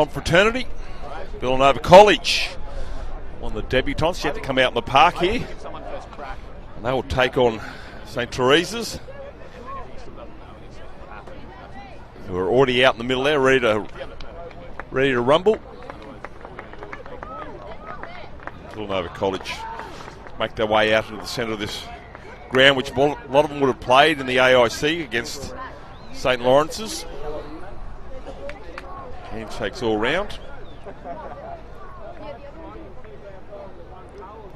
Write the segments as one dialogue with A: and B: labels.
A: Confraternity, Villanova College. On the debutants yet to come out in the park here. And they will take on St. Teresa's, who are already out in the middle there, ready to rumble. Villanova College make their way out into the centre of this ground, which a lot of them would have played in the AIC against St. Lawrence's. Handshakes all round.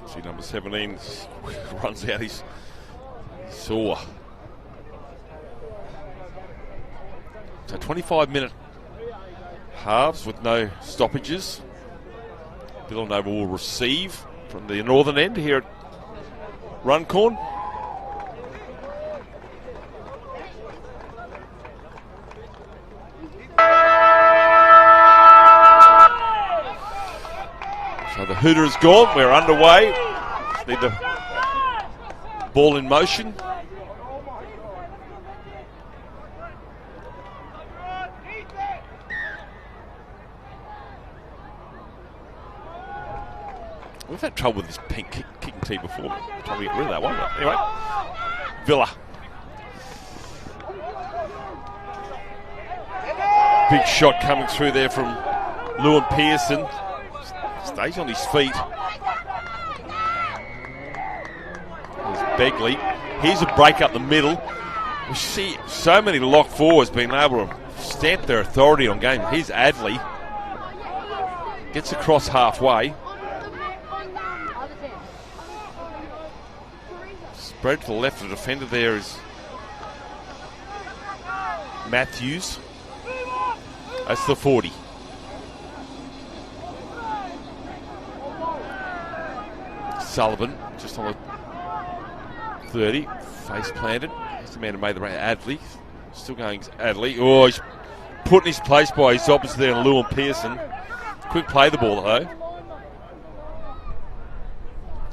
A: See number 17 runs out, he's sore. So 25-minute halves with no stoppages. Villanova will receive from the northern end here at Runcorn. So the hooter is gone, we're underway. Just need the ball in motion. We've had trouble with this pink kicking tee before. We're trying to get rid of that one. But anyway, Villa. Big shot coming through there from Lewin Pearson. Stays on his feet. There's Begley. Here's a break up the middle. We see so many lock forwards being able to stamp their authority on game. Here's Adley. Gets across halfway. Spread to the left of the defender there is Matthews. That's the 40. Sullivan just on the 30, face planted. He's the man who made the run. Adley, still going Adley. Oh, he's put in his place by his opposite there, Lewin Pearson. Quick play the ball though.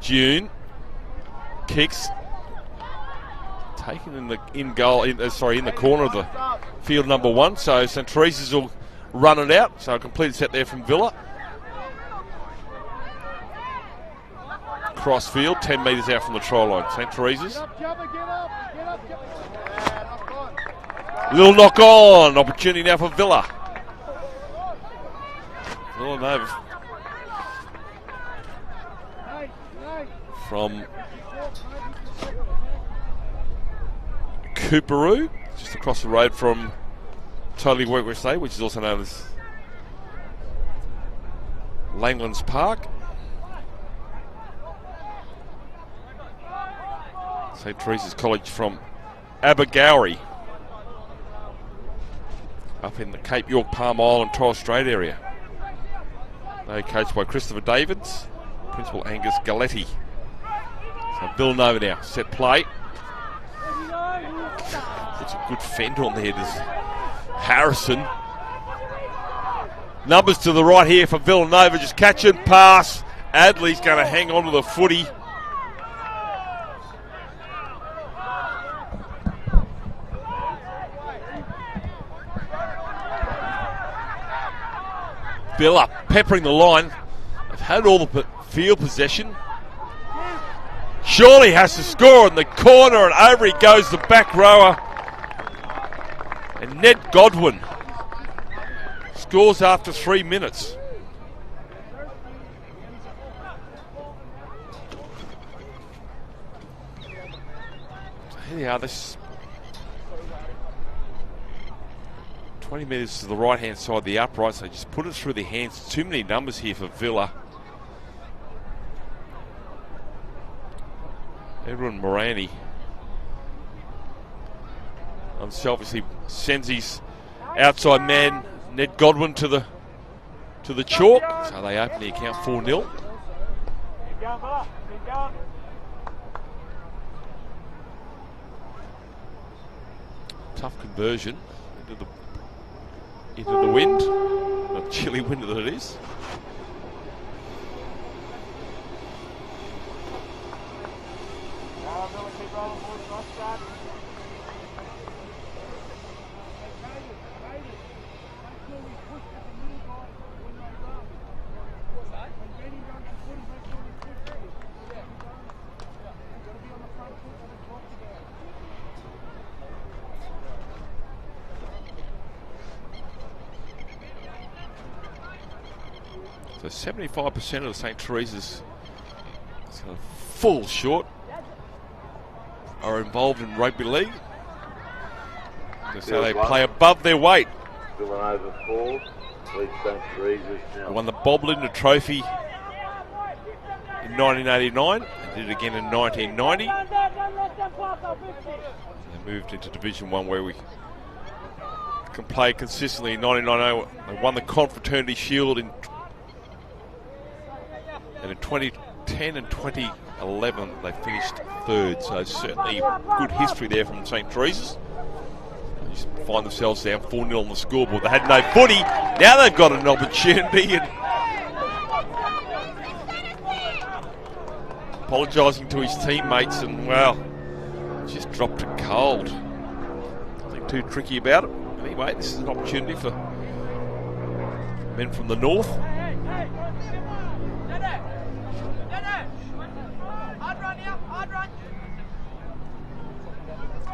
A: June kicks, taken in the corner of the field number one. So St. Teresa's will run it out. So a complete set there from Villa. Cross field, 10 metres out from the try line. St. Teresa's. Little knock on. Opportunity now for Villa. Villanova from Cooperoo, just across the road from Totally Workwear Estate, which is also known as Langlands Park. St. Teresa's College from Abergowrie, up in the Cape York, Palm Island, Torres Strait area. They coached by Christopher Davids, Principal Angus Galletti. So Villanova now, set play. Puts a good fender on there, does Harrison. Numbers to the right here for Villanova, just catch and pass. Adley's going to hang on to the footy. Villa peppering the line. They've had all the field possession. Surely has to score in the corner, and over he goes, the back rower. And Ned Godwin scores after 3 minutes. So here they are, this 20 metres to the right-hand side, the uprights. They just put it through their hands. Too many numbers here for Villa. Edwin Morani unselfishly sends his outside man Ned Godwin to the chalk. So they open the account 4-0. Tough conversion into the wind, a chilly wind that it is. So 75% of the St. Teresa's full short are involved in rugby league. So they play above their weight.
B: Villanova 4, lead St. Teresa's now.
A: Won the Bob Linder Trophy in 1989 and did it again in 1990. They moved into Division 1 where we can play consistently. In 1990 they won the Confraternity Shield and in 2010 and 2011 they finished third, so certainly good history there from St. Teresa's. They just find themselves down 4-0 on the scoreboard. They had no footy, now they've got an opportunity, and apologising to his teammates, and well, just dropped it cold. Nothing too tricky about it. Anyway, this is an opportunity for men from the north.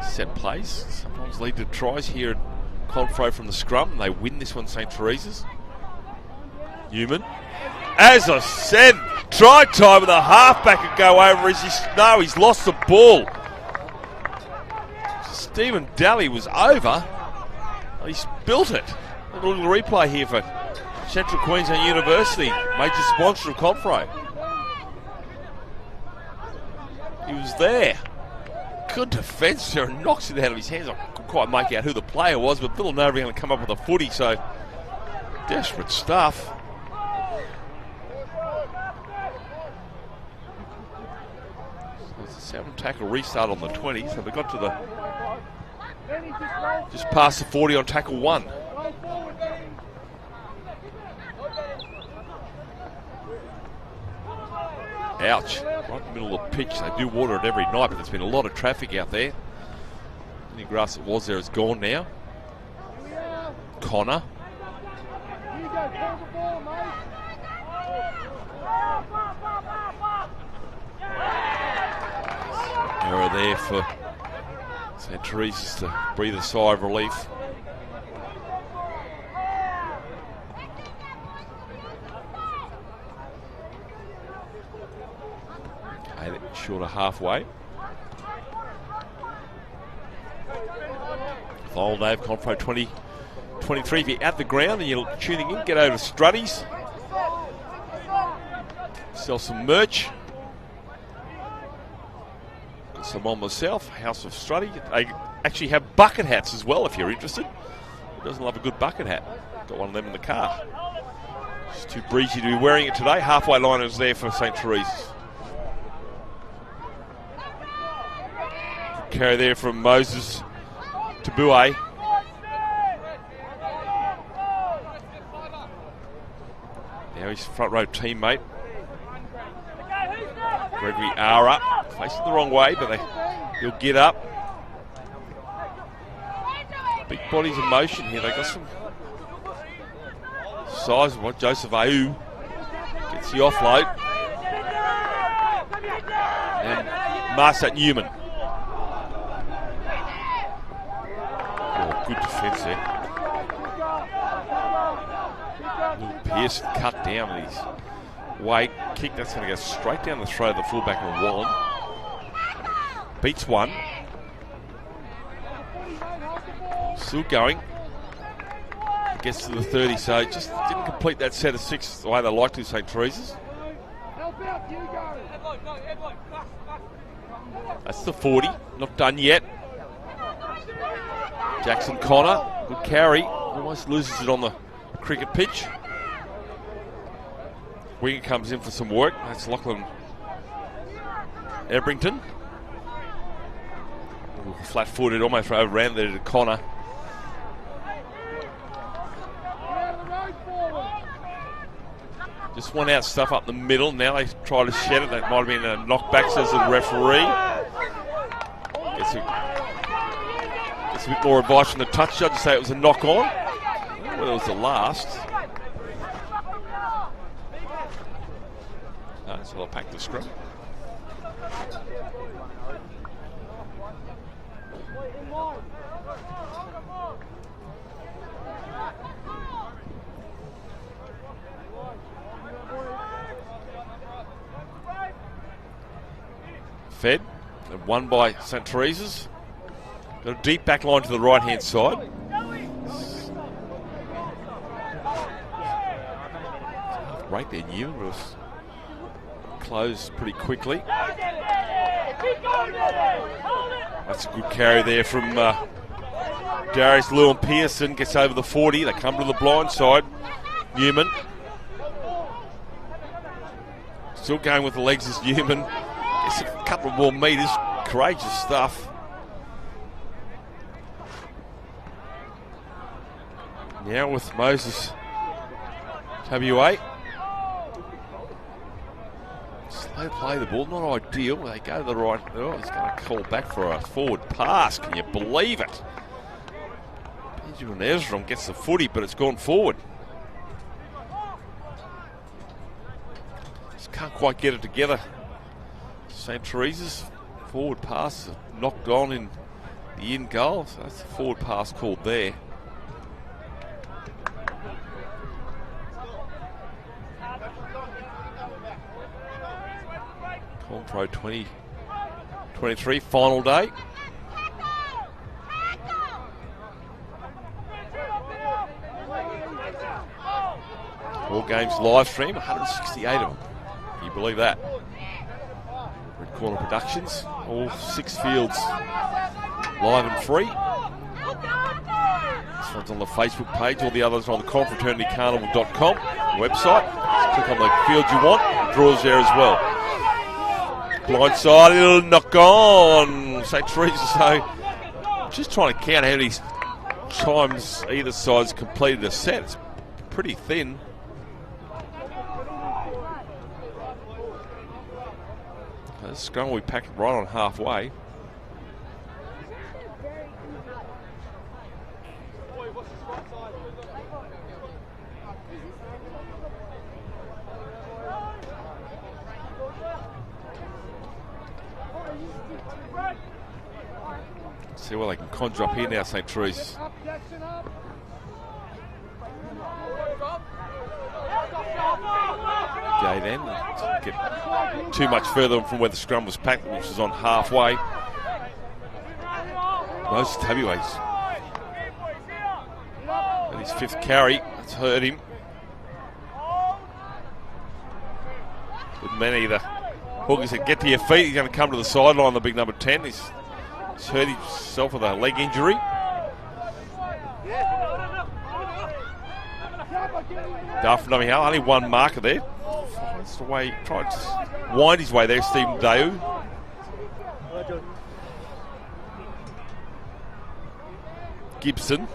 A: Set plays, sometimes lead to tries here at Confro from the scrum. They win this one, St. Teresa's. Newman, as I said, try time with a halfback could go over. He's lost the ball. Stephen Daly was over. He spilt it. Look at a little replay here for Central Queensland University, major sponsor of Confro. He was there. Good defence there and knocks it out of his hands. I couldn't quite make out who the player was, but Villanova going to come up with a footy, so desperate stuff. So it's a 7-tackle restart on the 20, so they got to the just past the 40 on tackle 1. Ouch. Right in the middle of the pitch. They do water it every night, but there's been a lot of traffic out there. Any grass that was there is gone now. Connor. Error there for St. Teresa's to breathe a sigh of relief. Short of halfway. Final day of Confro 2023. If you're at the ground and you're tuning in, get over to Struddy's. Sell some merch. Got some on myself, House of Struddy. They actually have bucket hats as well if you're interested. Who doesn't love a good bucket hat? Got one of them in the car. It's too breezy to be wearing it today. Halfway line is there for St. Teresa's. Carry there from Moses to Boué. Now his front row teammate Gregory Ara, facing the wrong way, but he'll get up. Big bodies in motion here. They got some size of what Joseph Aou gets the offload. And Marsat Newman. Good defence there. Little Pearson cut down with his weight. Kick, that's going to go straight down the throat of the fullback of Wallen. Beats one. Still going. Gets to the 30, so just didn't complete that set of 6 the way they like to, St. Teresa's. That's the 40. Not done yet. Jackson Connor, good carry, almost loses it on the cricket pitch. Winger comes in for some work, that's Lachlan Ebrington. Flat-footed, almost overran there to Connor. Just one out stuff up the middle, now they try to shed it, that might have been a knockback, says the referee. Gets a bit more advice from the touch judge to say it was a knock-on. Well, it was the last. No, so they'll pack the scrum. fed and won by St. Teresa's. Got a deep back line to the right-hand side. Right there, Newman was closed pretty quickly. That's a good carry there from Darius Lewin Pearson. Gets over the 40. They come to the blind side. Newman. Still going with the legs as Newman. Gets a couple of more metres. Courageous stuff. Now with Moses WA. Slow play the ball, not ideal. They go to the right. Oh, he's going to call back for a forward pass. Can you believe it? Benjamin Ezram gets the footy, but it's gone forward. Just can't quite get it together. St. Teresa's forward pass knocked on in the in goal. So that's a forward pass called there. Pro 2023 final day. All games live stream, 168 of them. Can you believe that? Red Corner Productions, all 6 fields live and free. This one's on the Facebook page, all the others are on the confraternitycarnival.com website. Just click on the field you want, the draw's there as well. Blindside, it'll knock on St. Teresa. So just trying to count how many times either side's completed a set. It's pretty thin. This scrum will be packed right on halfway. See what they can conjure up here now, St. Teresa's. Okay then, didn't get too much further from where the scrum was packed, which was on halfway. Moses Tabua's and his 5th carry, that's hurt him. With many the hookers that get to your feet, he's going to come to the sideline, the big number 10. He's hurt himself with a leg injury. Darth Nummihal, only one marker there. That's the way he tried to wind his way there, Stephen Dayu. Gibson.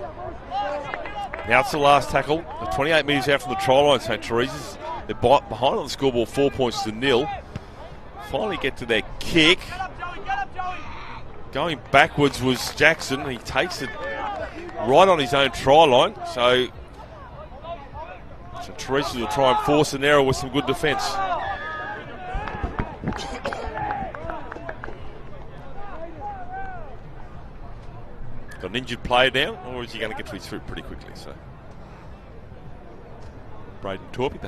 A: Now it's the last tackle. They're 28 metres out from the try line, St. Teresa's. They're behind on the scoreboard, 4 points to 0. Finally get to their kick. Going backwards was Jackson. He takes it right on his own try line. So Teresa will try and force an error with some good defence. Got an injured player now, or is he going to get to his feet pretty quickly? So Braden Torpy.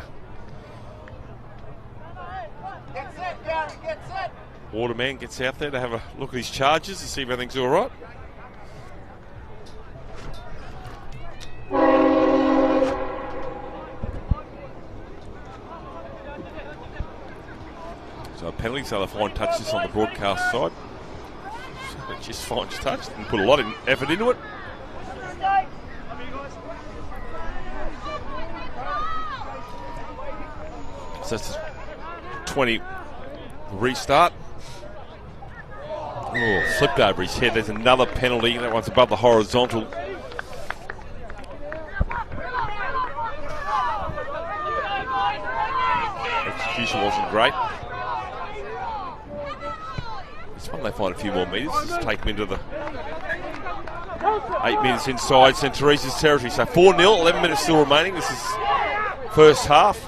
C: Get set, Gary, get set.
A: Waterman gets out there to have a look at his charges and see if everything's all right. So a penalty, so they'll find touch this on the broadcast side. So just finds touch, didn't put a lot of effort into it. So that's 20 restart. Oh, flipped over his head. There's another penalty. That one's above the horizontal. Execution wasn't great. This one they find a few more metres. Just take them into the 8 minutes inside St. Teresa's territory. So 4-0, 11 minutes still remaining. This is first half.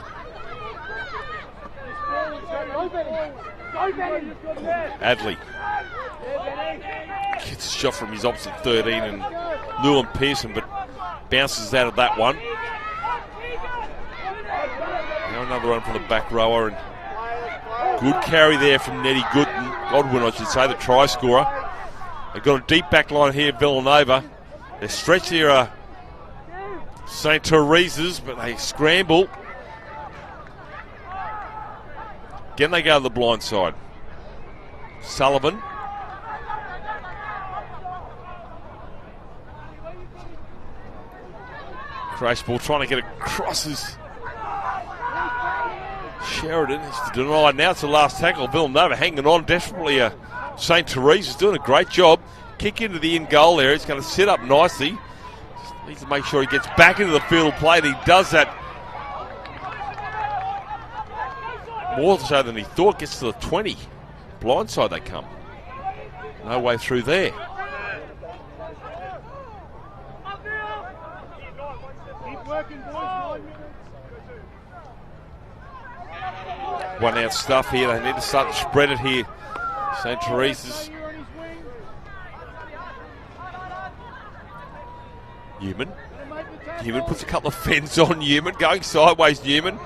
A: Adley gets a shot from his opposite 13 and Lewin Pearson, but bounces out of that one. Now another one from the back rower, and Good carry there from Godwin, I should say, the try scorer. They've got a deep back line here, Villanova. They're stretched here, St. Teresa's, but they scramble. Again, they go to the blind side. Sullivan. Crash ball trying to get across his Sheridan is denied. Now it's the last tackle. Villanova hanging on desperately. St. Teresa's doing a great job. Kick into the in goal area. It's going to set up nicely. Just needs to make sure he gets back into the field of play. And he does that more so than he thought. Gets to the 20. Blindside they come. No way through there. One out stuff here. They need to start to spread it here. St. Teresa's. Newman puts a couple of fends on Newman. Going sideways, Newman.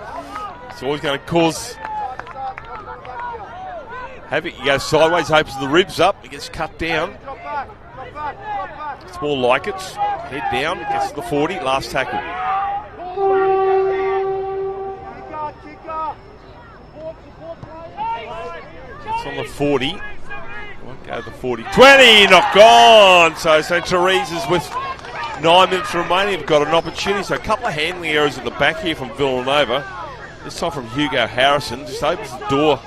A: It's always going to cause havoc. He goes sideways, opens the ribs up. He gets cut down. It's more like it. Head down, gets to the 40. Last tackle. It's on the 40. Won't go to the 40. 20, knock on! So St. Teresa's with 9 minutes remaining have got an opportunity. So a couple of handling errors at the back here from Villanova. This time from Hugo Harrison. Just opens the door.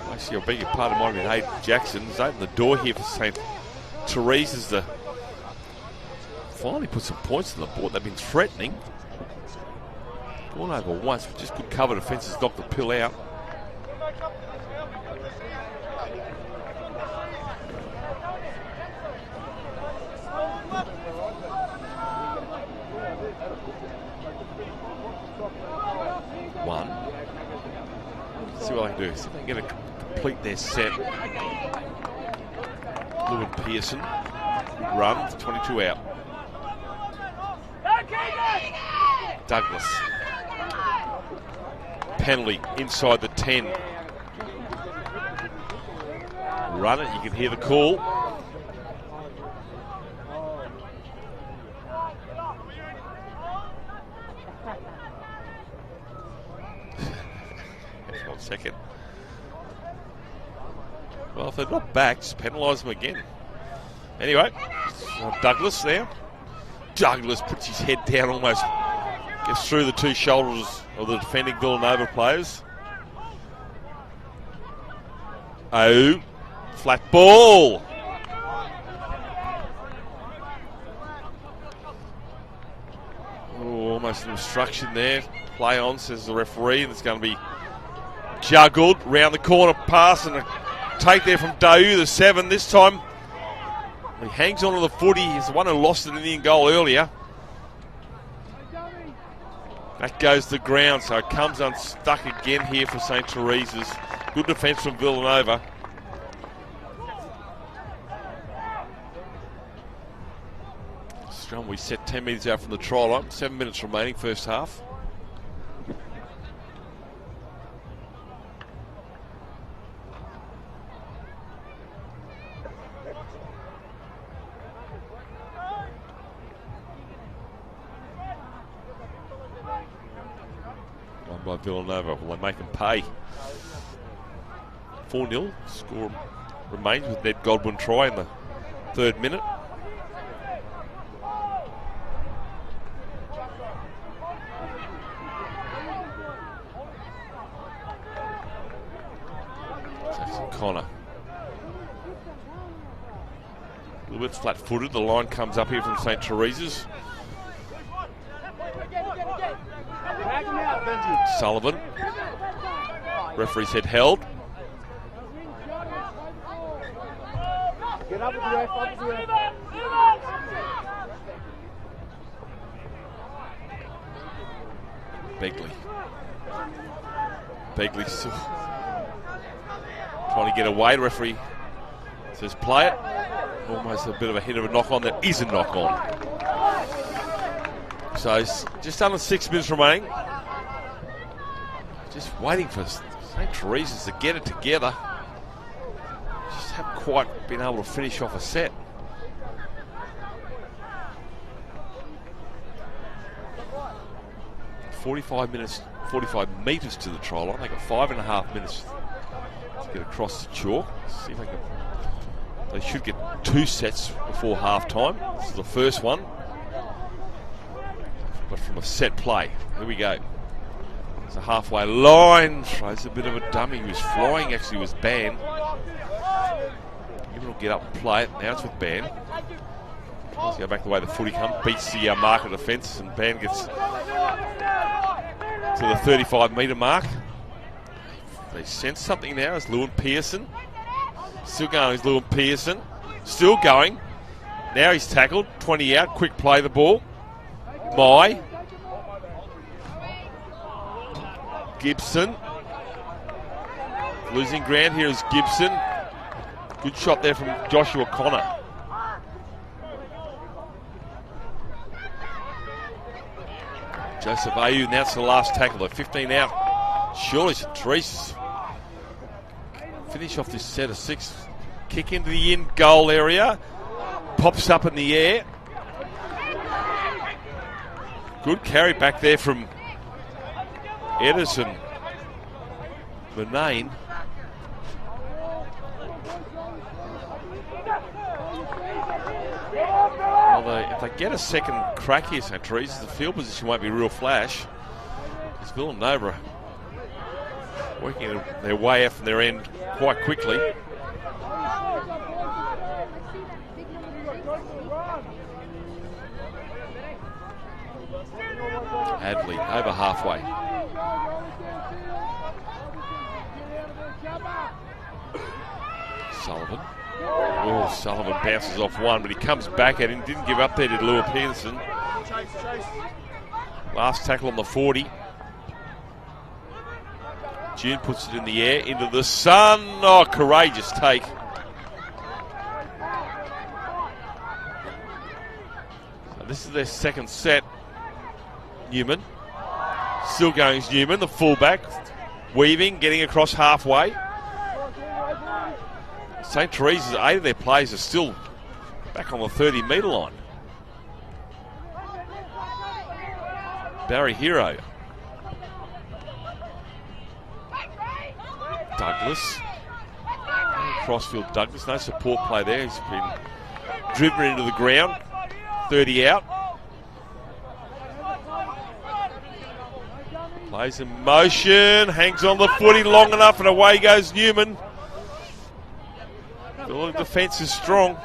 A: Actually, I beg your pardon, might have been Hayden Jackson. Just opened the door here for St. Teresa's to finally put some points on the board. They've been threatening. Gone over once, but just good cover defences knocked the pill out. One. Let's see what I can do. See if they can get a complete their set. Lewin Pearson. Run, 22 out. Douglas. Penalty inside the 10. Run it, you can hear the call. Hang on a second. Well, if they're not back, just penalise them again. Anyway, Douglas now. Douglas puts his head down, almost gets through the two shoulders of the defending Villanova players. Oh, flat ball. Oh, almost an obstruction there. Play on, says the referee, and it's going to be juggled. Round the corner pass and a take there from Daou, the 7 this time. He hangs on to the footy. He's the one who lost it in the goal earlier. That goes to the ground, so it comes unstuck again here for St. Teresa's. Good defence from Villanova. Strong, we set 10 metres out from the try line. 7 minutes remaining, first half. By Villanova. Will they make them pay? 4-0. Score remains with Ned Godwin try in the 3rd minute. Jackson Connor. A little bit flat-footed. The line comes up here from St. Teresa's. Sullivan. Referee said held.
C: Get up with the ref, up with the ref.
A: Begley still trying to get away. The referee says play it. Almost a bit of a hit of a knock on. That is a knock on. So just under 6 minutes remaining. Just waiting for St. Teresa's to get it together. Just haven't quite been able to finish off a set. "45 metres to the try line. They got 5.5 minutes to get across the chalk. See if they can. They should get 2 sets before half time. This is the first one. But from a set play. Here we go. It's a halfway line. Throws a bit of a dummy. He was flying, actually was banned. Given will get up and play it. Now it's with Ban. Tries to go back the way the footy comes. Beats the mark of defence, and Ban gets to the 35 metre mark. They sense something now. It's Lewin Pearson. Still going is Lewin Pearson. Still going. Now he's tackled. 20 out. Quick play the ball. Mai. Gibson. Losing ground here is Gibson. Good shot there from Joshua Connor. Joseph Ayu, and that's the last tackle. 15 out. Surely Teresa finish off this set of 6. Kick into the in goal area. Pops up in the air. Good carry back there from Edison. Benane. Well, if they get a second crack here, St. Teresa's, the field position won't be real flash. It's Villanova working their way out from their end quite quickly. Adley over halfway. Sullivan. Oh, Sullivan bounces off one, but he comes back at him. Didn't give up there, did Lewin Pearson. Last tackle on the 40. June puts it in the air, into the sun. Oh, courageous take. So this is their second set. Newman. Still going is Newman, the fullback. Weaving, getting across halfway. St. Teresa's, 8 of their players are still back on the 30 metre line. Barry Hero. Douglas. Crossfield Douglas, no support play there. He's been driven into the ground. 30 out. Plays in motion, hangs on the footy long enough, and away goes Newman. The defence is strong.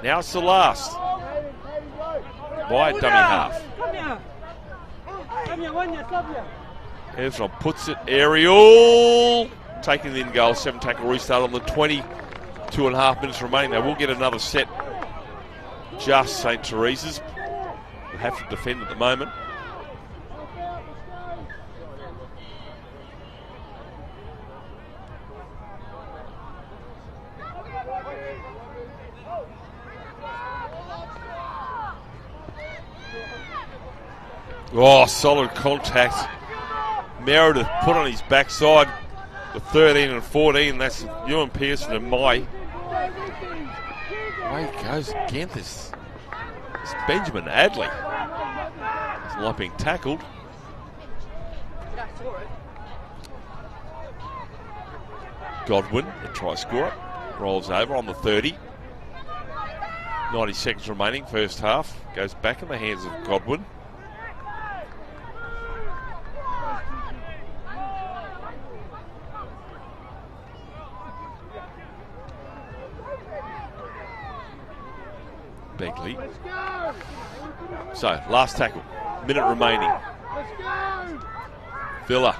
A: Now it's the last. Wide dummy half. Ezra puts it, aerial. Taking the in goal, 7 tackle restart on the 22.5 minutes remaining. They will get another set. Just St. Teresa's. Will have to defend at the moment. Oh, solid contact. Meredith put on his backside. The 13 and 14, that's Ewan Pearson and Mai. Away he goes again. This Benjamin Adley. He's not being tackled. Godwin, the try scorer, rolls over on the 30. 90 seconds remaining, first half. Goes back in the hands of Godwin. Begley. So, last tackle. Minute remaining. Villa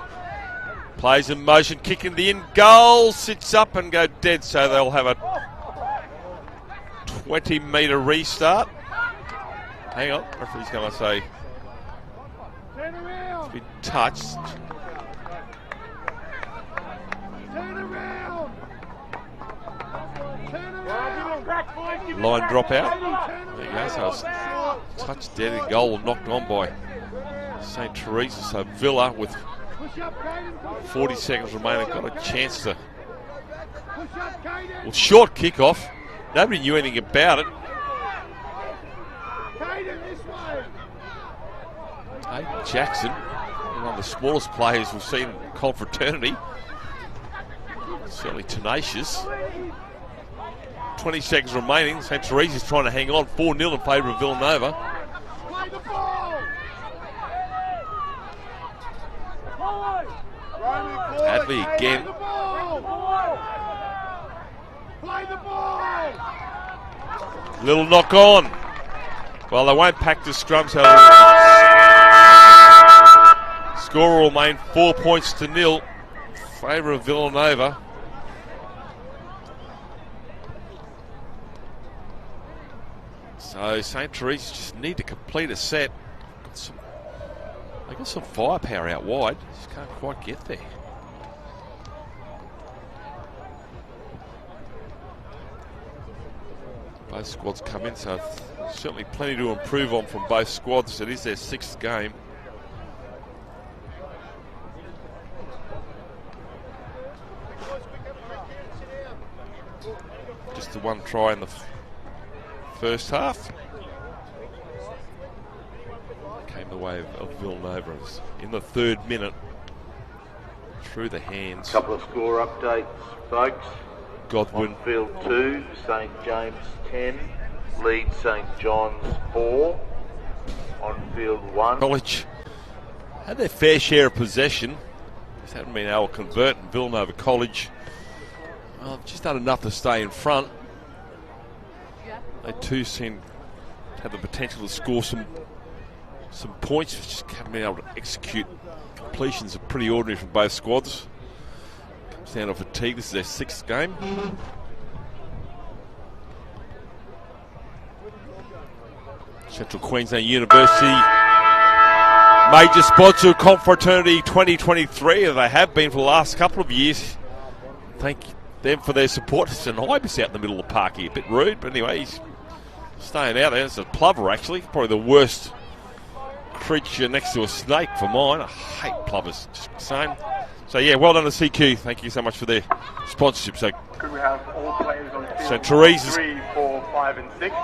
A: plays in motion, kicking the in goal, sits up and go dead, so they'll have a 20 metre restart. Hang on, referee's going to say it's been touched. Line drop out. There you go. So it's touched dead in goal, knocked on by St. Teresa. So Villa with 40 seconds remaining. Got a chance to. Well, short kickoff. Nobody knew anything about it. Hey, Jackson, one of the smallest players we've seen in Confraternity. Certainly tenacious. 20 seconds remaining. St. Teresa's trying to hang on. 4-0 in favour of Villanova. Hadley again. Little knock on. Well, they won't pack the scrum, so score will remain 4 points to 0 in favour of Villanova. So St. Teresa just need to complete a set. They got some firepower out wide, just can't quite get there. Both squads come in, so certainly plenty to improve on from both squads. It is their 6th game. Just the one try in the first half. Came the way of Villanova in the 3rd minute. Through the hands.
B: Couple of score updates, folks.
A: Godwin.
B: On field 2, St. James 10, lead St. John's 4. On field 1.
A: College had their fair share of possession. Just haven't been able to convert. And Villanova College, well, just done enough to stay in front. They too seem to have the potential to score some points, just haven't been able to execute. Completions are pretty ordinary from both squads. Comes down to fatigue. This is their 6th game. Central Queensland University, major sponsor of Confraternity 2023, and they have been for the last couple of years. Thank them for their support. It's an ibis out in the middle of the park here. A bit rude, but anyway, he's staying out there. It's a plover, actually. Probably the worst creature next to a snake for mine. I hate plovers, just the same. So yeah, well done to CQ. Thank you so much for their sponsorship. So
D: could we have all players on field?
A: So Teresa's
D: 3, 4, 5 and 6.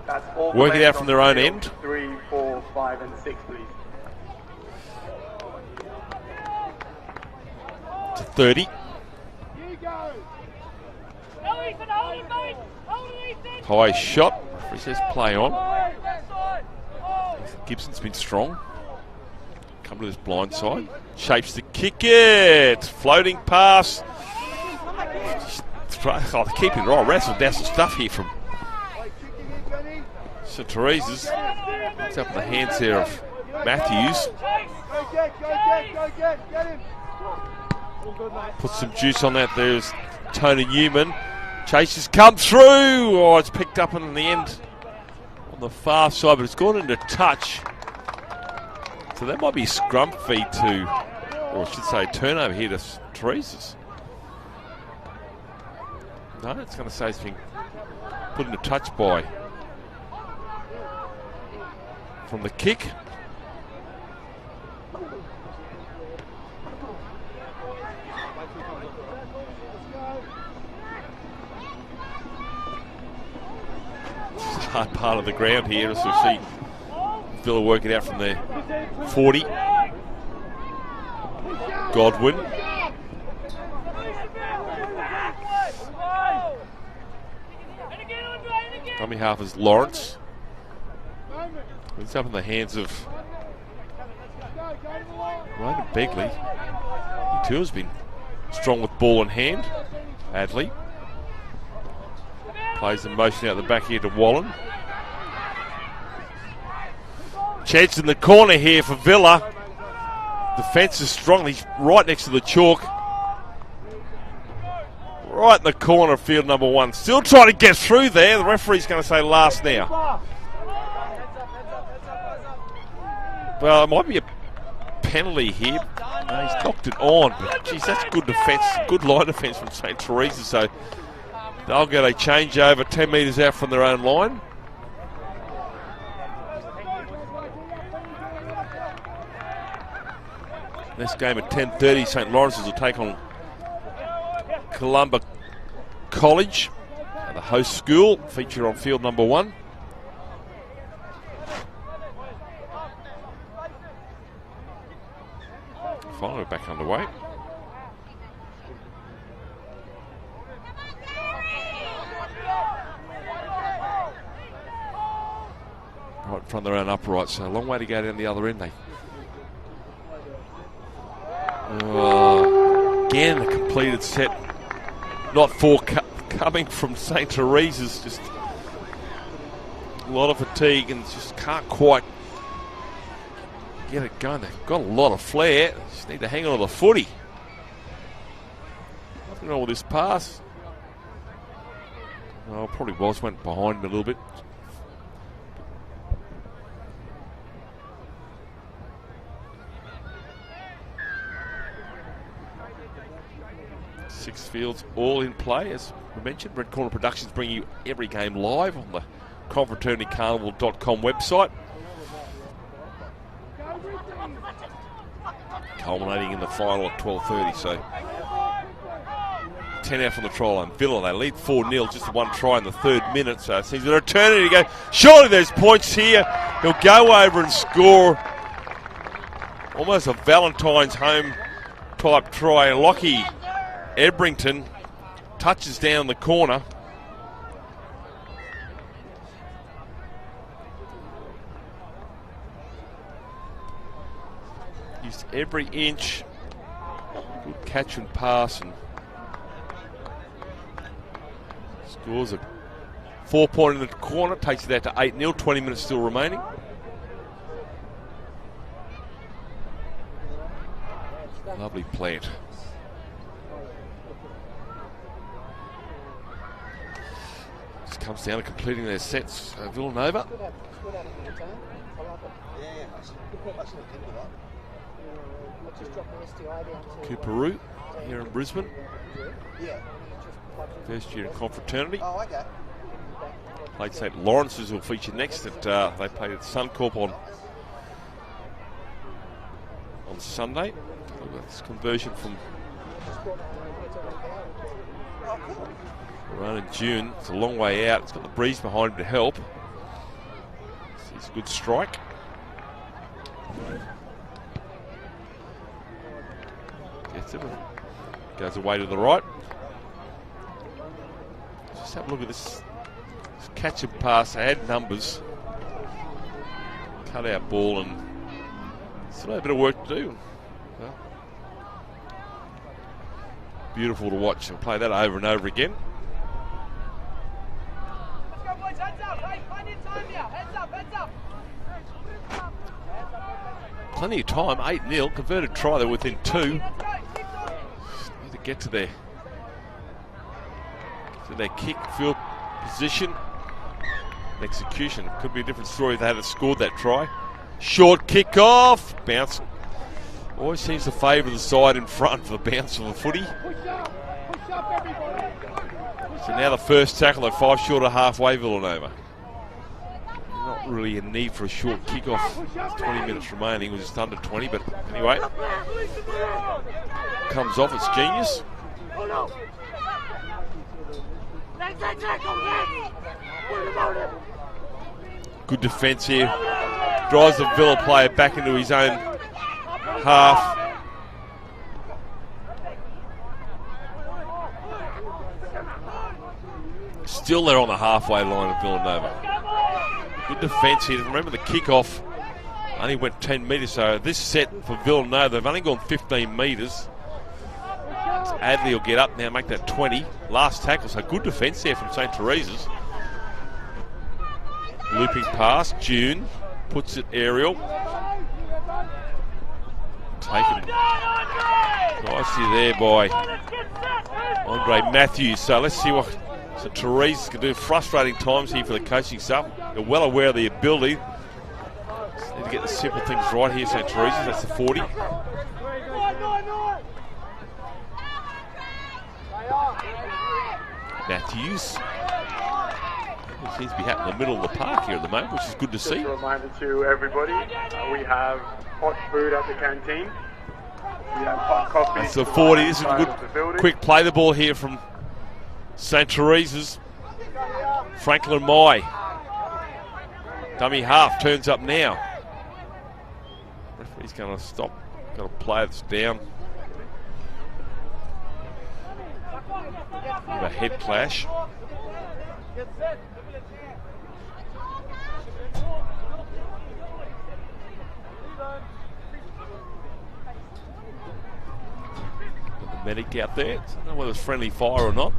D: That's all
A: working out from their own end.
D: 3, 4, 5 and 6, please.
A: To 30. High shot. Referee says play on. Gibson's been strong. Come to this blind side. Shapes to kick it. Floating pass. Oh, they keep it right. Wrestled down some stuff here from St. Teresa's. It's up in the hands there of Matthews. Put some juice on that. There's Tony Newman. Chases come through. Oh, it's picked up in the end on the far side, but it's gone into touch. So that might be scrum feed to, or I should say turnover here to Teresa's. No, it's going to say it's been put into touch by from the kick. Hard part of the ground here as we see Villa work it out from there. 40. Godwin. Dummy half is Lawrence. It's up in the hands of Ryan Begley. He too has been strong with ball in hand. Adley. Plays the motion out the back here to Wallen. Chance in the corner here for Villa. Defence is strong. He's right next to the chalk. Right in the corner of field number 1. Still trying to get through there. The referee's going to say last now. Well, it might be a penalty here. No, he's knocked it on. But geez, that's good defence. Good line defence from St. Teresa. So they'll get a change over 10 metres out from their own line. Next game at 10:30, St. Lawrence's will take on Columba College, the host school, featured on field number 1. Finally, we're back underway. Right in front of their own upright, so a long way to go down the other end. Again, a completed set. Not 4 coming from St. Teresa's. Just a lot of fatigue and just can't quite get it going. They've got a lot of flair. Just need to hang on to the footy. Nothing wrong with this pass. Oh, probably went behind him a little bit. Six fields all in play, as we mentioned. Red Corner Productions bringing you every game live on the confraternitycarnival.com website. Culminating in the final at 12:30, so 10 out from the try line. Villa, they lead 4-0, just the one try in the 3rd minute, so it seems an eternity to go. Surely there's points here. He'll go over and score. Almost a Valentine's home type try. Lockie Ebrington touches down the corner. Used every inch. Good catch and pass, and scores a 4-point in the corner. Takes it out to 8-0. 20 minutes still remaining. Lovely plant. Comes down to completing their sets. Villanova. Cooperoo here in Brisbane. First year in Confraternity. Played St. Lawrence's will feature next. They played at Suncorp on Sunday. This conversion from run in June. It's a long way out. It's got the breeze behind him to help. It's a good strike. Gets it. Goes away to the right. Just have a look at this catch and pass. They had numbers. Cut out ball, and still have a bit of work to do. Well, beautiful to watch, and play that over and over again. Plenty of time, 8-0, converted try, they're within 2. Just need to get to their kick field position and execution. Could be a different story if they had scored that try. Short kick off, bounce. Always seems to favour the side in front for the bounce of the footy. So now the first tackle, they're 5 short of halfway, Villanova. Not really a need for a short kick-off. 20 minutes remaining. It was just under 20, but anyway. Comes off, it's genius. Good defence here. Drives the Villa player back into his own half. Still there on the halfway line of Villanova. Good defence here. Remember the kick-off only went 10 metres, so this set for Villanova, they've only gone 15 metres. So Adley will get up now, make that 20. Last tackle, so good defence there from St. Teresa's. Looping pass, June puts it aerial. Taken nicely there by Andre Matthews. So let's see what Teresa's can do. Frustrating times here for the coaching staff. They're well aware of the ability. Just need to get the simple things right here, St. Teresa's. That's the 40. Matthews. It seems to be happening in the middle of the park here at the moment, which is good to see.
D: Just a reminder to everybody, we have hot food at the canteen. We have hot coffee.
A: That's the 40. This is a good, quick play the ball here from St. Teresa's. Franklin Mai. Dummy half turns up now. Referee's going to stop. Got to play this down. A head clash. Got the medic out there. I don't know whether it's friendly fire or not.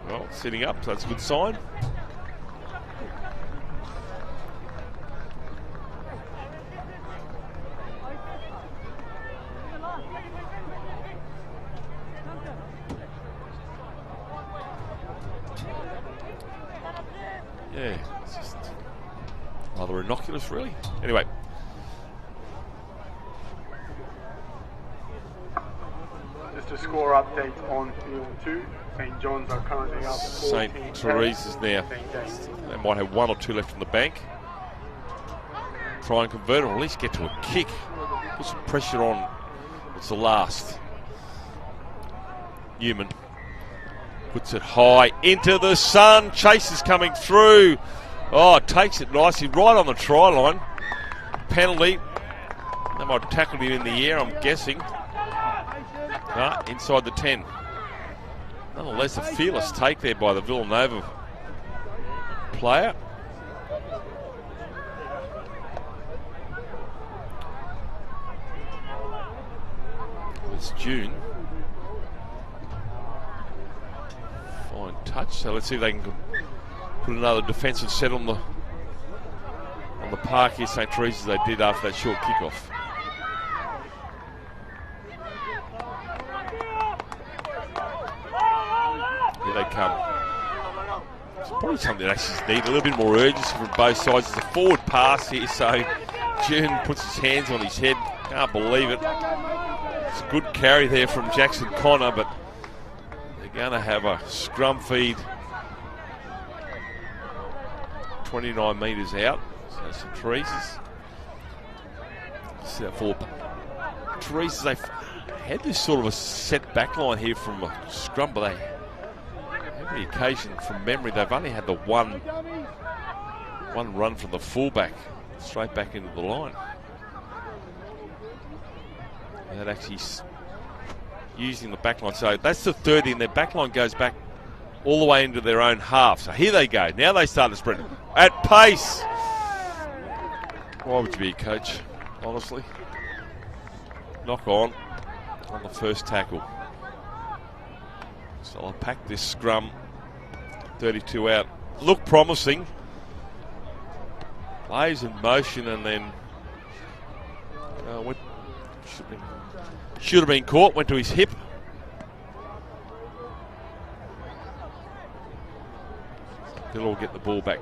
A: Well, setting up, so that's a good sign. Yeah, it's just rather innocuous, really. Anyway.
D: Just a score update on field 2. St. John's are currently up 14.
A: St. Teresa's now. They might have 1 or 2 left in the bank. Try and convert or at least get to a kick. Put some pressure on. It's the last. Newman puts it high into the sun. Chase is coming through. Oh, takes it nicely right on the try line. Penalty. They might have tackled him in the air, I'm guessing. Inside the 10. Nonetheless, a fearless take there by the Villanova player. It's June. Fine touch. So let's see if they can put another defensive set on the park here, St. Teresa, they did after that short kickoff. Here they come. It's probably something that actually needs a little bit more urgency from both sides. It's a forward pass here, so June puts his hands on his head. Can't believe it. It's a good carry there from Jackson Connor, but they're going to have a scrum feed 29 metres out. So St. Teresa's. See that for Teresa's, they've had this sort of a set back line here from a scrum, but they every occasion from memory they've only had the one run from the fullback straight back into the line. That actually using the back line. So that's the 30, and their back line goes back all the way into their own half. So here they go. Now they start to sprint at pace. Why would you be a coach, honestly? Knock on the first tackle. So I'll pack this scrum 32 out. Look promising. Plays in motion and then should have been caught. Went to his hip. They'll all get the ball back.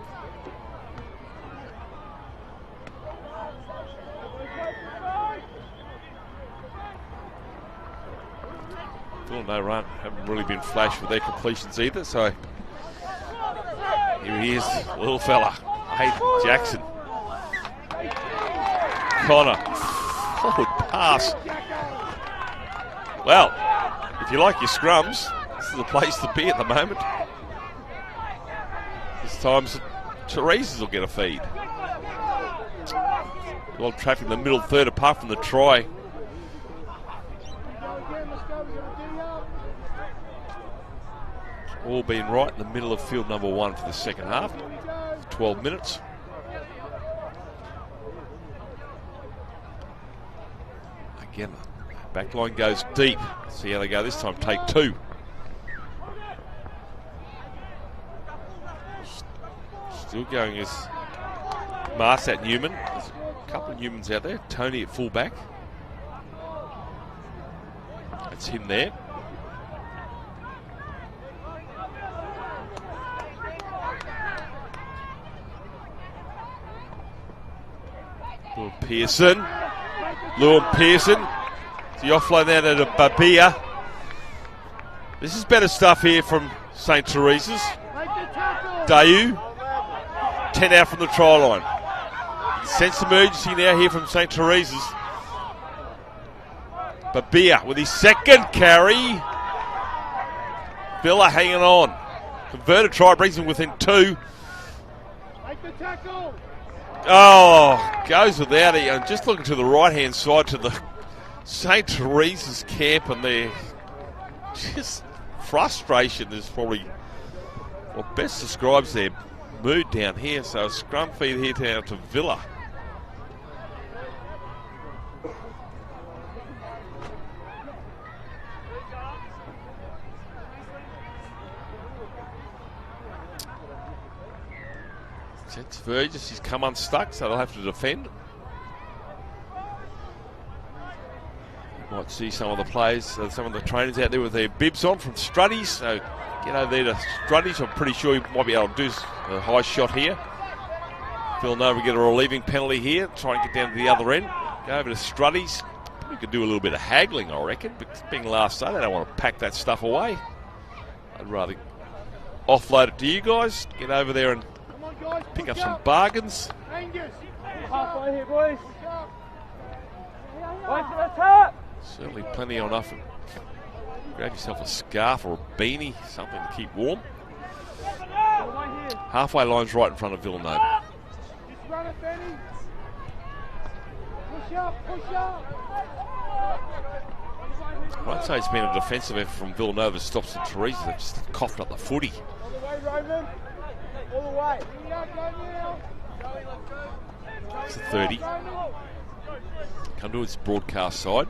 A: No run, haven't really been flash with their completions either, so here he is, little fella, Hayden Jackson. Connor, forward pass. Well, if you like your scrums, this is the place to be at the moment. This time Teresa's will get a feed. A lot of traffic in the middle third apart from the try. All being right in the middle of field number 1 for the second half. 12 minutes. Again, back line goes deep. See how they go this time. Take 2. Still going is Marsat Newman. There's a couple of Newmans out there. Tony at fullback. That's him there. Pearson. Lewin Pearson. The offload there to Babia. This is better stuff here from St. Teresa's. Dayu. 10 out from the try line. Sense emergency now here from St. Teresa's. Babia with his second carry. Villa hanging on. Converted try brings him within 2.
C: Make the tackle.
A: Oh, goes without it. I'm just looking to the right-hand side to the St. Teresa's camp, and their just frustration is probably what best describes their mood down here. So a scrum feed here down to Villa. Jets Burgess, he's come unstuck, so they'll have to defend. Might see some of the players, some of the trainers out there with their bibs on from Struddies. So get over there to Struddies. I'm pretty sure he might be able to do a high shot here. Villanova get a relieving penalty here. Try and get down to the other end. Go over to Struddies. We could do a little bit of haggling, I reckon. But being last day, they don't want to pack that stuff away. I'd rather offload it to you guys. Get over there and pick up some bargains.
C: Halfway here, boys. Wait for the top.
A: Certainly plenty on offer. Grab yourself a scarf or a beanie, something to keep warm. Halfway line's right in front of Villanova.
C: Just run it, Benny. Push up, push up.
A: I'd say it's been a defensive effort from Villanova. Stops at Teresa. They've just coughed up the footy.
C: All the way, Roman. All the way.
A: It's a 30. Come to its broadcast side.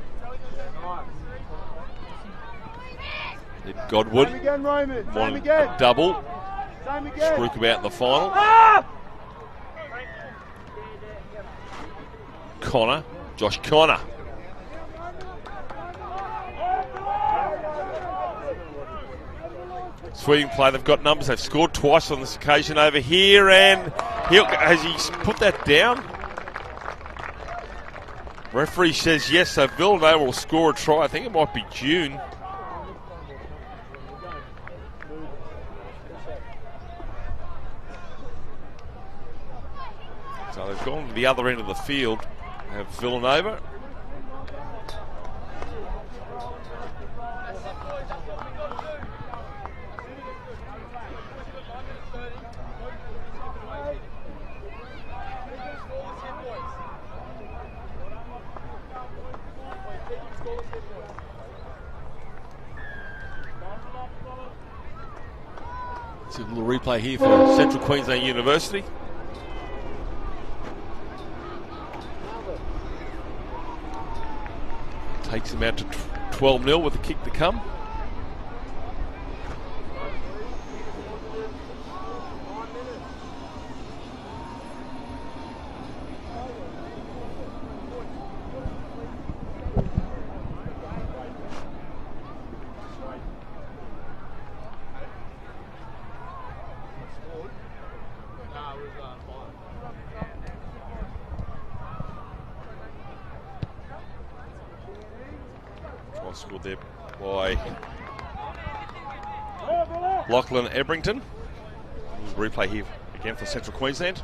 A: Then Godwin.
C: Same again, Roman. Same
A: Wanted
C: again.
A: a double.
C: Same again.
A: Spruik about in the final.
C: Ah!
A: Connor. Josh Connor. Sweeping play, they've got numbers, they've scored twice on this occasion over here, and has he put that down? Referee says yes, so Villanova will score a try. I think it might be June. So they've gone to the other end of the field. They have Villanova. See a little replay here for Central Queensland University. Takes them out to 12-0 with a kick to come. Scored there by Lachlan Ebrington. Replay here again for Central Queensland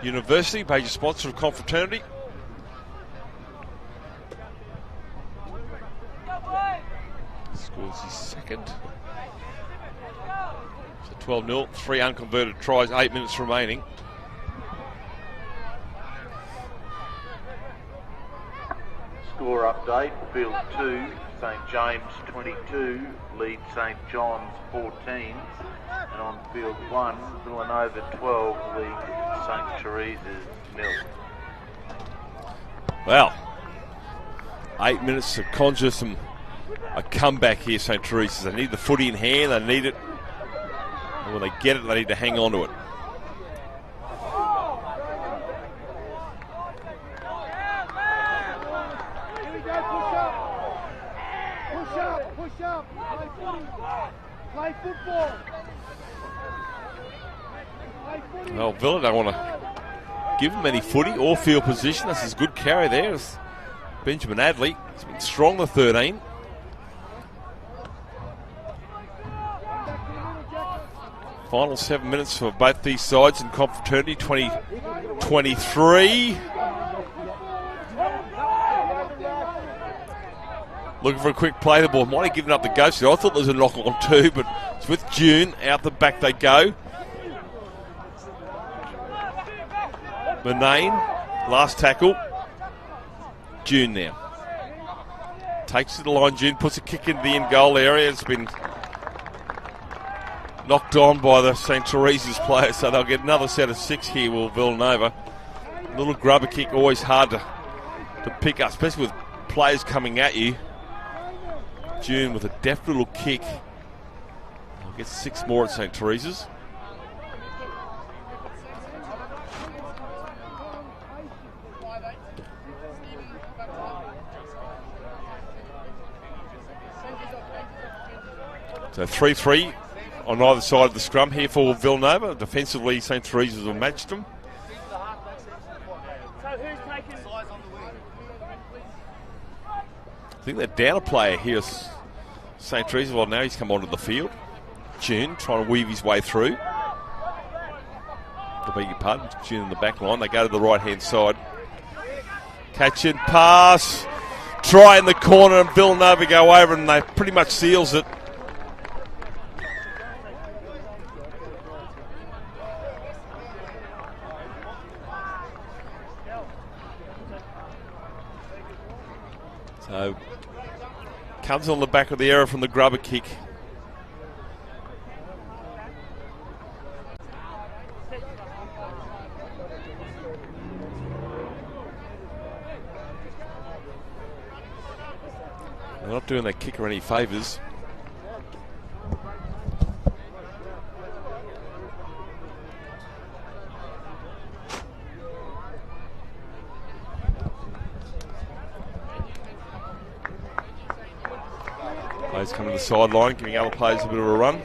A: University, major sponsor of Confraternity. Scores his second. So 12-0, 3 unconverted tries, 8 minutes remaining.
B: Score update, field 2, St James 22, lead St John's 14, and on field 1, Villanova 12, lead St Teresa's 0.
A: Well, 8 minutes to conjure a comeback here, St Teresa's. They need the footy in hand, they need it, and when they get it, they need to hang on to it.
C: Play football.
A: Well, Villa don't want to give him any footy or field position. That's his good carry there. It's Benjamin Adley. He's been strong the 13. Final 7 minutes for both these sides in Confraternity 2023. Looking for a quick play. The ball might have given up the ghost. I thought there was a knock on too, but it's with June. Out the back they go. Benane, last tackle. June now. Takes to the line, June puts a kick into the in goal area. It's been knocked on by the St. Teresa's player, so they'll get another set of 6 here, will Villanova. Little grubber kick, always hard to pick up, especially with players coming at you. June with a deft little kick. I'll get 6 more at St. Teresa's. So 3-3 on either side of the scrum here for Villanova. Defensively, St. Teresa's have matched them. I think they're down a player here, St. Teresa. Well, now he's come onto the field. June trying to weave his way through. I beg your pardon, June in the back line. They go to the right-hand side. Catch and pass. Try in the corner, and Villanova go over, and they pretty much seals it. So, comes on the back of the error from the grubber kick. They're not doing that kicker any favours. Players coming to the sideline, giving other players a bit of a run.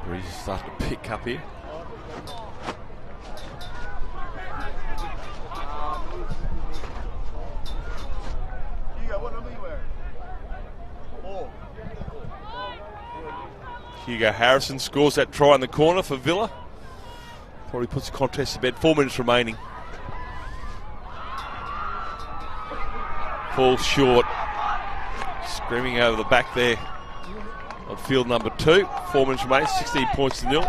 A: Breeze is starting to pick up here. Hugo Harrison scores that try in the corner for Villa. Probably puts the contest to bed. 4 minutes remaining. Falls short. Screaming over the back there on field number 2. 4 minutes remaining. 16 points to 0.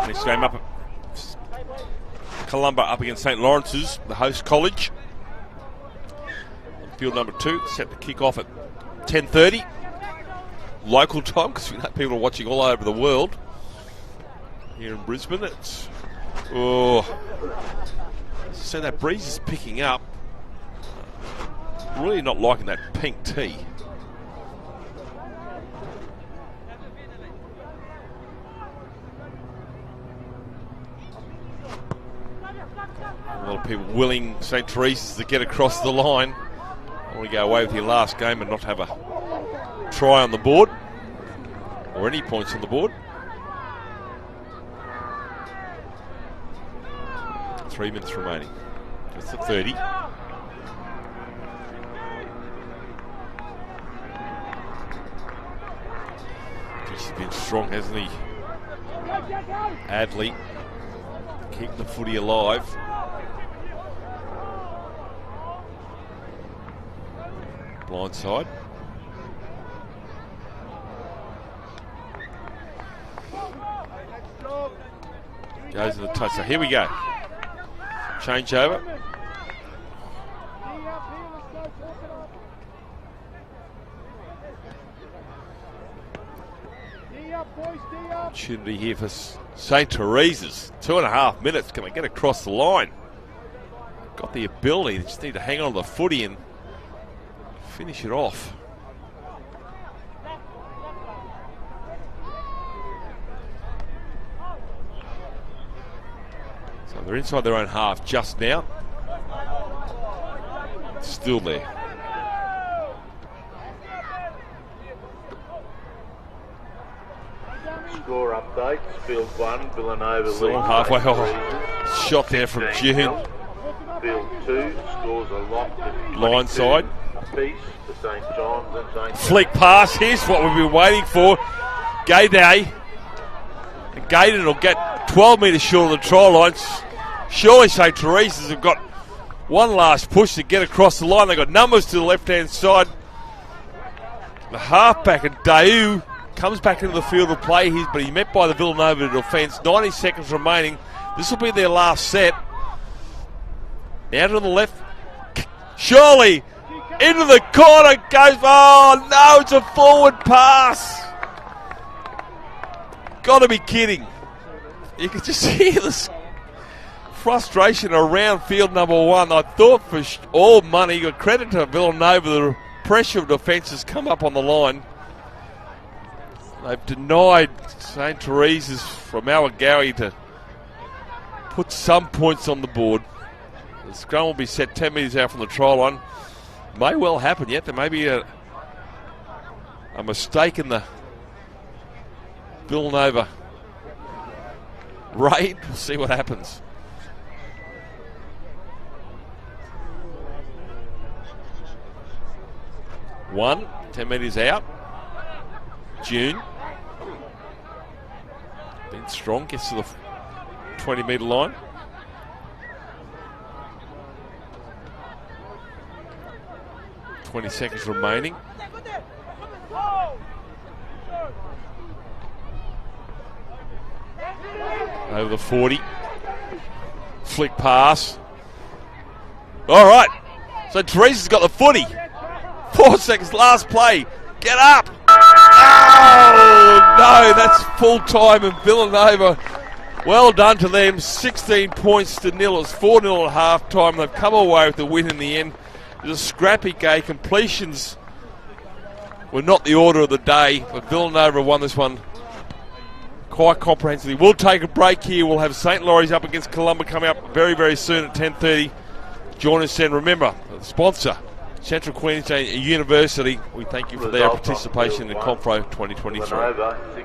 A: Next game up. Columba up against St. Lawrence's, the host college. Field number 2, set to kick off at 10:30. Local time, because we know people are watching all over the world. Here in Brisbane, it's... So that breeze is picking up. Really not liking that pink tee. A lot of people willing St. Teresa's to get across the line. I want to go away with your last game and not have a try on the board or any points on the board. 3 minutes remaining. That's the 30. He's been strong, hasn't he? Adley keeping the footy alive. Blindside. Goes to the touch. So here we go. Change over. Opportunity here for St. Teresa's. 2.5 minutes. Can they get across the line? Got the ability. They just need to hang on to the footy and finish it off. So they're inside their own half just now. Still there.
B: Score updates. Field 1, Villanova
A: Still
B: leads
A: halfway
B: St.
A: off.
B: Teresa's
A: Shot there from
B: 16
A: June.
B: nil. Field 2 scores are locked at
A: Line
B: 22
A: side.
B: apiece for St. John's and St.
A: Flick pass. Here's what we've been waiting for. Gayday. And Gayden will get 12 metres short of the try line. Surely St. Teresa's have got one last push to get across the line. They've got numbers to the left-hand side. The halfback and Daewoo comes back into the field of play, but he's met by the Villanova defence. 90 seconds remaining. This will be their last set. Now to the left. Surely into the corner goes. Oh no, it's a forward pass. Gotta be kidding. You can just hear this frustration around field number 1. I thought for all money, got credit to Villanova, the pressure of defence has come up on the line. They've denied St. Teresa's from Allegowie to put some points on the board. The scrum will be set 10 metres out from the try line. May well happen yet. There may be a mistake in the Villanova raid. We'll see what happens. One, 10 metres out. June. Been strong, gets to the 20 metre line. Seconds remaining. Over the 40. Flick pass. All right. So Teresa's got the footy. 4 seconds, last play. Get up. Oh, no, that's full time in Villanova. Well done to them. 16 points to nil. It's 4-0 at half time. They've come away with the win in the end. It was a scrappy game. Completions were not the order of the day, but Villanova won this one quite comprehensively. We'll take a break here. We'll have St. Laurie's up against Columba coming up very, very soon at 10:30. Join us then. Remember, the sponsor, Central Queensland University. We thank you for their participation in Confro 2023.